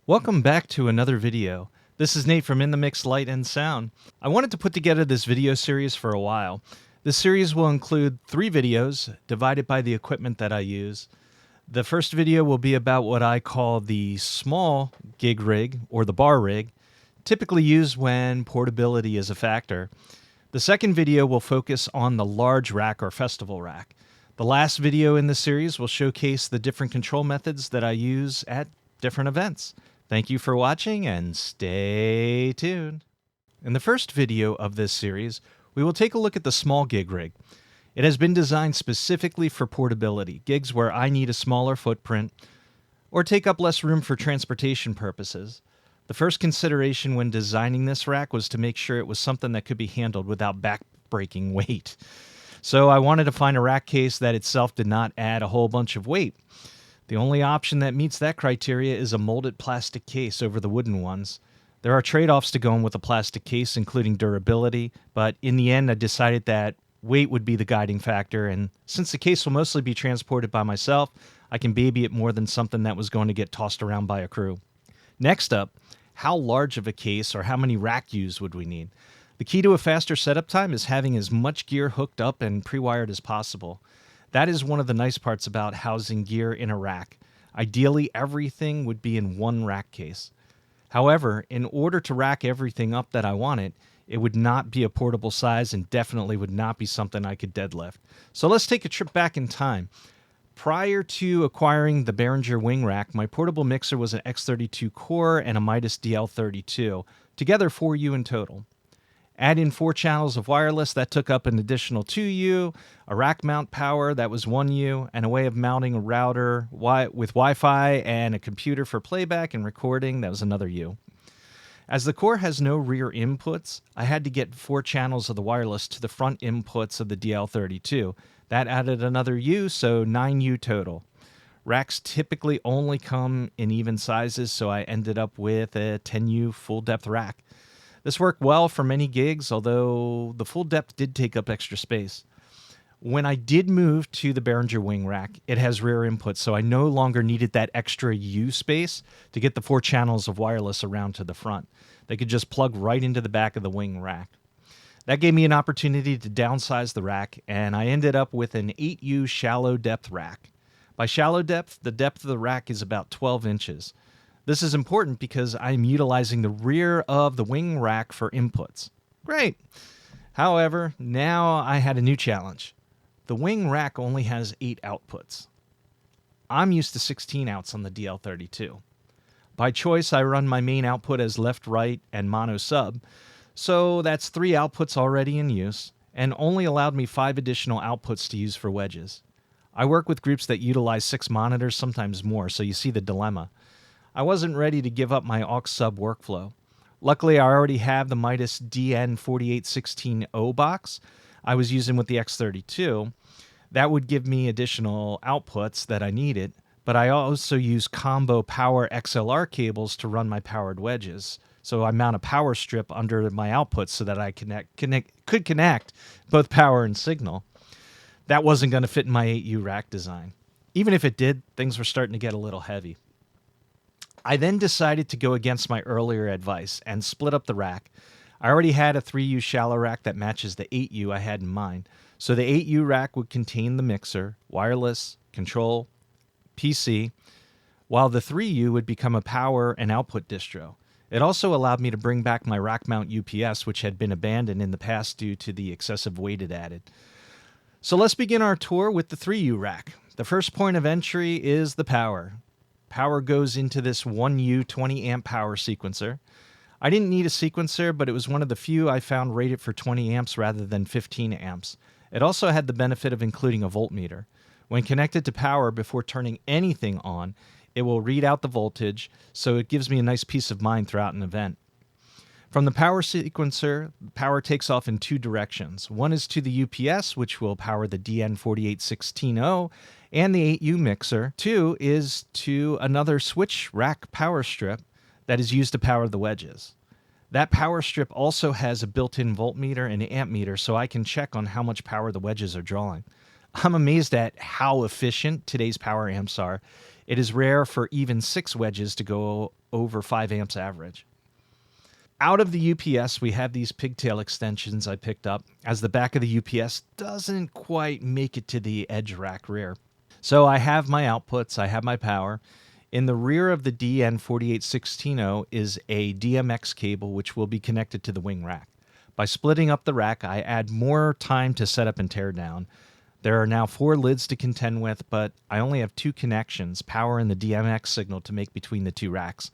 Welcome back to another video. This is Nate from In the Mix Light and Sound. I wanted to put together this video series for a while. This series will include 3 videos divided by the equipment that I use. The first video will be about what I call the small gig rig or the bar rig, typically used when portability is a factor. The second video will focus on the large rack or festival rack. The last video in the series will showcase the different control methods that I use at different events. Thank you for watching and stay tuned. In the first video of this series, we will take a look at the small gig rig. It has been designed specifically for portability, gigs where I need a smaller footprint or take up less room for transportation purposes. The first consideration when designing this rack was to make sure it was something that could be handled without back-breaking weight. So I wanted to find a rack case that itself did not add a whole bunch of weight. The only option that meets that criteria is a molded plastic case over the wooden ones. There are trade-offs to going with a plastic case, including durability, but in the end I decided that weight would be the guiding factor, and since the case will mostly be transported by myself, I can baby it more than something that was going to get tossed around by a crew. Next up, how large of a case or how many rack views would we need? The key to a faster setup time is having as much gear hooked up and pre-wired as possible. That is one of the nice parts about housing gear in a rack. Ideally, everything would be in one rack case. However, in order to rack everything up that I wanted, it would not be a portable size and definitely would not be something I could deadlift. So let's take a trip back in time. Prior to acquiring the Behringer wing rack, my portable mixer was an X32 core and a Midas DL32, together 4U in total. Add in 4 channels of wireless, that took up an additional 2U, a rack mount power, that was 1U, and a way of mounting a router with Wi-Fi and a computer for playback and recording, that was another U. As the core has no rear inputs, I had to get 4 channels of the wireless to the front inputs of the DL32. That added another U, so 9U total. Racks typically only come in even sizes, so I ended up with a 10U full depth rack. This worked well for many gigs, although the full depth did take up extra space. When I did move to the Behringer wing rack, it has rear inputs, so I no longer needed that extra U space to get the 4 channels of wireless around to the front. They could just plug right into the back of the wing rack. That gave me an opportunity to downsize the rack, and I ended up with an 8U shallow depth rack. By shallow depth, the depth of the rack is about 12 inches. This is important because I'm utilizing the rear of the wing rack for inputs. Great! However, now I had a new challenge. The wing rack only has 8 outputs. I'm used to 16 outs on the DL32. By choice, I run my main output as left, right, and mono sub, so that's 3 outputs already in use, and only allowed me 5 additional outputs to use for wedges. I work with groups that utilize 6 monitors, sometimes more, so you see the dilemma. I wasn't ready to give up my aux sub workflow. Luckily, I already have the Midas DN4816O box I was using with the X32. That would give me additional outputs that I needed, but I also use combo power XLR cables to run my powered wedges. So I mount a power strip under my outputs so that I could connect both power and signal. That wasn't going to fit in my 8U rack design. Even if it did, things were starting to get a little heavy. I then decided to go against my earlier advice and split up the rack. I already had a 3U shallow rack that matches the 8U I had in mind. So the 8U rack would contain the mixer, wireless, control, PC, while the 3U would become a power and output distro. It also allowed me to bring back my rack mount UPS, which had been abandoned in the past due to the excessive weight it added. So let's begin our tour with the 3U rack. The first point of entry is the power. Power goes into this 1U 20 amp power sequencer. I didn't need a sequencer, but it was one of the few I found rated for 20 amps rather than 15 amps. It also had the benefit of including a voltmeter. When connected to power before turning anything on, it will read out the voltage, so it gives me a nice peace of mind throughout an event. From the power sequencer, power takes off in 2 directions. One is to the UPS, which will power the DN4816O, and the 8U mixer. 2 is to another switch rack power strip that is used to power the wedges. That power strip also has a built-in voltmeter and amp meter, so I can check on how much power the wedges are drawing. I'm amazed at how efficient today's power amps are. It is rare for even 6 wedges to go over 5 amps average. Out of the UPS, we have these pigtail extensions I picked up, as the back of the UPS doesn't quite make it to the edge rack rear. So I have my outputs, I have my power. In the rear of the DN4816 is a DMX cable which will be connected to the wing rack. By splitting up the rack, I add more time to set up and tear down. There are now 4 lids to contend with, but I only have 2 connections, power and the DMX signal, to make between the 2 racks.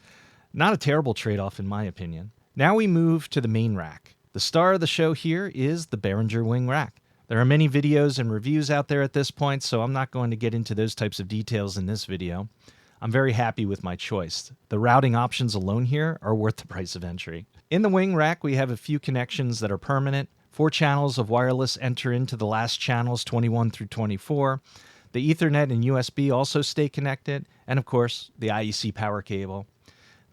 Not a terrible trade-off in my opinion. Now we move to the main rack. The star of the show here is the Behringer wing rack. There are many videos and reviews out there at this point, so I'm not going to get into those types of details in this video. I'm very happy with my choice. The routing options alone here are worth the price of entry. In the wing rack, we have a few connections that are permanent. 4 channels of wireless enter into the last channels 21 through 24. The Ethernet and USB also stay connected, and of course, the IEC power cable.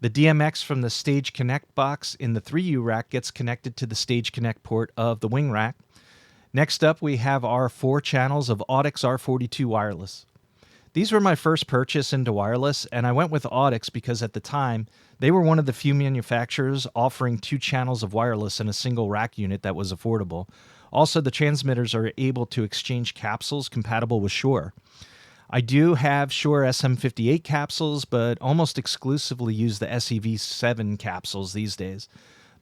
The DMX from the Stage Connect box in the 3U rack gets connected to the Stage Connect port of the wing rack. Next up, we have our 4 channels of Audix R42 wireless. These were my first purchase into wireless, and I went with Audix because at the time, they were one of the few manufacturers offering 2 channels of wireless in a single rack unit that was affordable. Also, the transmitters are able to exchange capsules compatible with Shure. I do have Shure SM58 capsules, but almost exclusively use the SEV7 capsules these days.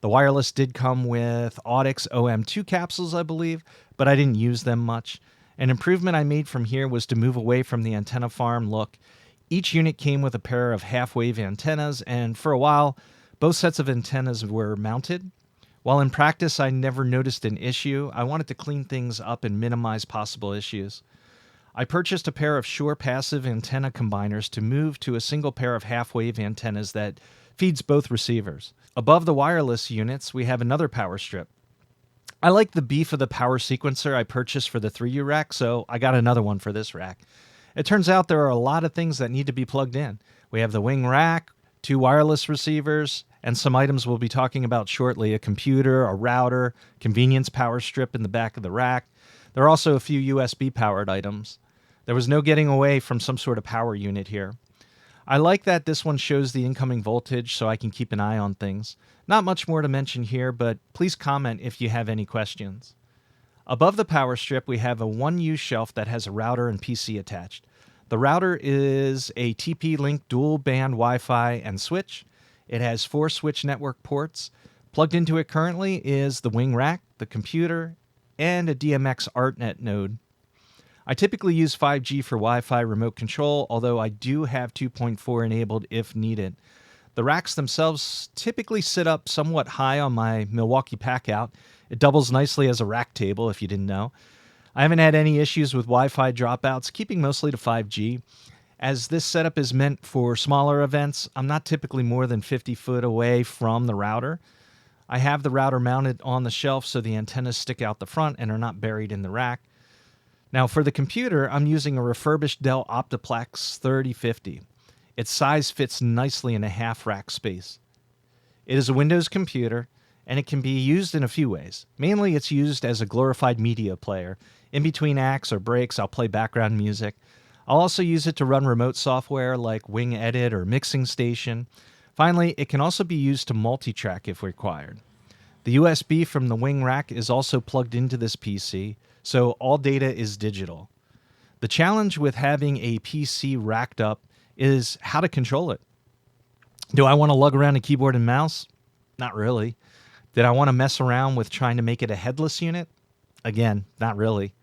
The wireless did come with Audix OM2 capsules, I believe, but I didn't use them much. An improvement I made from here was to move away from the antenna farm look. Each unit came with a pair of half-wave antennas, and for a while, both sets of antennas were mounted. While in practice I never noticed an issue, I wanted to clean things up and minimize possible issues. I purchased a pair of Shure passive antenna combiners to move to a single pair of half-wave antennas that feeds both receivers. Above the wireless units, we have another power strip. I like the beef of the power sequencer I purchased for the 3U rack, so I got another one for this rack. It turns out there are a lot of things that need to be plugged in. We have the wing rack, 2 wireless receivers, and some items we'll be talking about shortly: a computer, a router, convenience power strip in the back of the rack. There are also a few USB-powered items. There was no getting away from some sort of power unit here. I like that this one shows the incoming voltage so I can keep an eye on things. Not much more to mention here, but please comment if you have any questions. Above the power strip, we have a 1U shelf that has a router and PC attached. The router is a TP-Link dual-band Wi-Fi and switch. It has 4 switch network ports. Plugged into it currently is the wing rack, the computer, and a DMX ArtNet node. I typically use 5G for Wi-Fi remote control, although I do have 2.4 enabled if needed. The racks themselves typically sit up somewhat high on my Milwaukee Packout. It doubles nicely as a rack table, if you didn't know. I haven't had any issues with Wi-Fi dropouts, keeping mostly to 5G. As this setup is meant for smaller events, I'm not typically more than 50 foot away from the router. I have the router mounted on the shelf so the antennas stick out the front and are not buried in the rack. Now for the computer, I'm using a refurbished Dell Optiplex 3050. Its size fits nicely in a half rack space. It is a Windows computer, and it can be used in a few ways. Mainly it's used as a glorified media player. In between acts or breaks, I'll play background music. I'll also use it to run remote software like Wing Edit or Mixing Station. Finally, it can also be used to multi-track if required. The USB from the wing rack is also plugged into this PC, so all data is digital. The challenge with having a PC racked up is how to control it. Do I want to lug around a keyboard and mouse? Not really. Did I want to mess around with trying to make it a headless unit? Again, not really.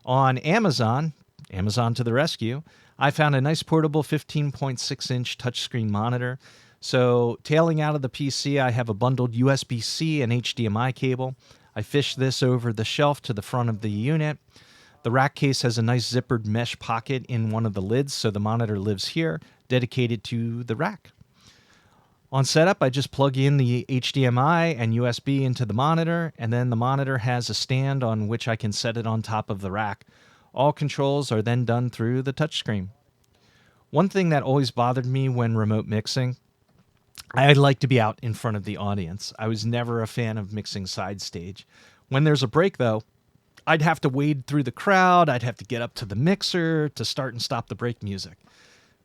On Amazon to the rescue, I found a nice portable 15.6-inch touchscreen monitor. So tailing out of the PC, I have a bundled USB-C and HDMI cable. I fish this over the shelf to the front of the unit. The rack case has a nice zippered mesh pocket in one of the lids, so the monitor lives here, dedicated to the rack. On setup, I just plug in the HDMI and USB into the monitor, and then the monitor has a stand on which I can set it on top of the rack. All controls are then done through the touchscreen. One thing that always bothered me when remote mixing, I like to be out in front of the audience. I was never a fan of mixing side stage. When there's a break, though, I'd have to wade through the crowd. I'd have to get up to the mixer to start and stop the break music.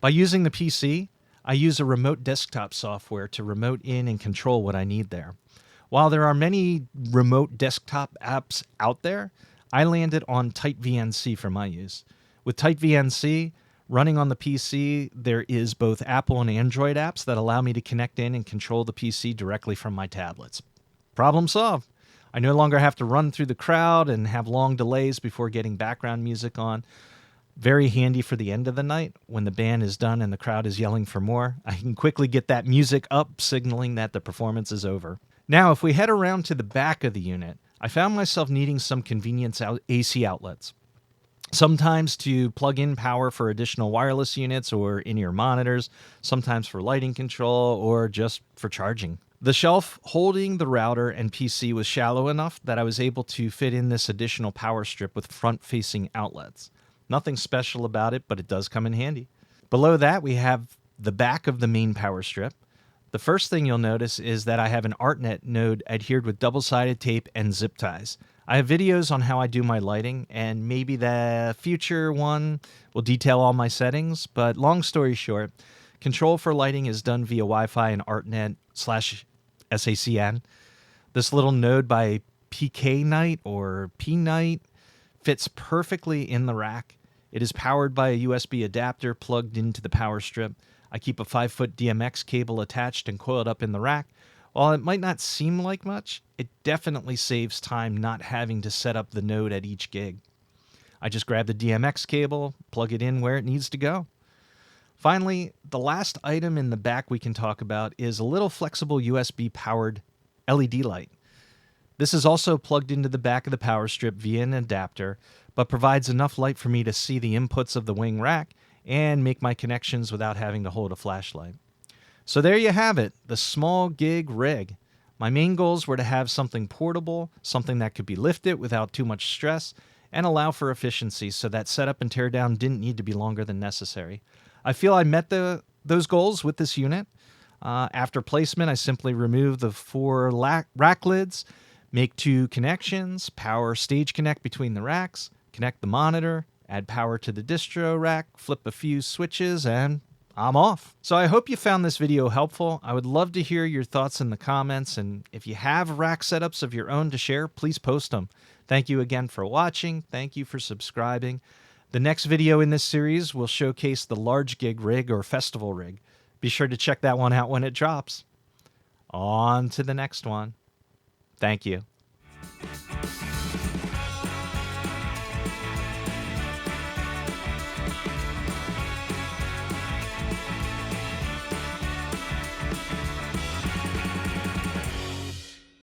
By using the PC, I use a remote desktop software to remote in and control what I need there. While there are many remote desktop apps out there, I landed on TightVNC for my use. With TightVNC running on the PC, there is both Apple and Android apps that allow me to connect in and control the PC directly from my tablets. Problem solved. I no longer have to run through the crowd and have long delays before getting background music on. Very handy for the end of the night when the band is done and the crowd is yelling for more. I can quickly get that music up, signaling that the performance is over. Now, if we head around to the back of the unit, I found myself needing some convenience AC outlets. Sometimes to plug in power for additional wireless units or in-ear monitors, sometimes for lighting control, or just for charging. The shelf holding the router and PC was shallow enough that I was able to fit in this additional power strip with front-facing outlets. Nothing special about it, but it does come in handy. Below that, we have the back of the main power strip. The first thing you'll notice is that I have an ArtNet node adhered with double-sided tape and zip ties. I have videos on how I do my lighting, and maybe the future one will detail all my settings, but long story short, control for lighting is done via Wi-Fi and ArtNet/SACN. This little node by PKNight or PNight fits perfectly in the rack. It is powered by a USB adapter plugged into the power strip. I keep a 5-foot DMX cable attached and coiled up in the rack. While it might not seem like much, it definitely saves time not having to set up the node at each gig. I just grab the DMX cable, plug it in where it needs to go. Finally, the last item in the back we can talk about is a little flexible USB-powered LED light. This is also plugged into the back of the power strip via an adapter, but provides enough light for me to see the inputs of the wing rack and make my connections without having to hold a flashlight. So there you have it, the small gig rig. My main goals were to have something portable, something that could be lifted without too much stress, and allow for efficiency so that setup and teardown didn't need to be longer than necessary. I feel I met those goals with this unit. After placement, I simply remove the 4 rack lids, make 2 connections, power stage connect between the racks, connect the monitor, add power to the distro rack, flip a few switches, and I'm off. So I hope you found this video helpful. I would love to hear your thoughts in the comments, and if you have rack setups of your own to share, please post them. Thank you again for watching. Thank you for subscribing. The next video in this series will showcase the large gig rig or festival rig. Be sure to check that one out when it drops. On to the next one. Thank you.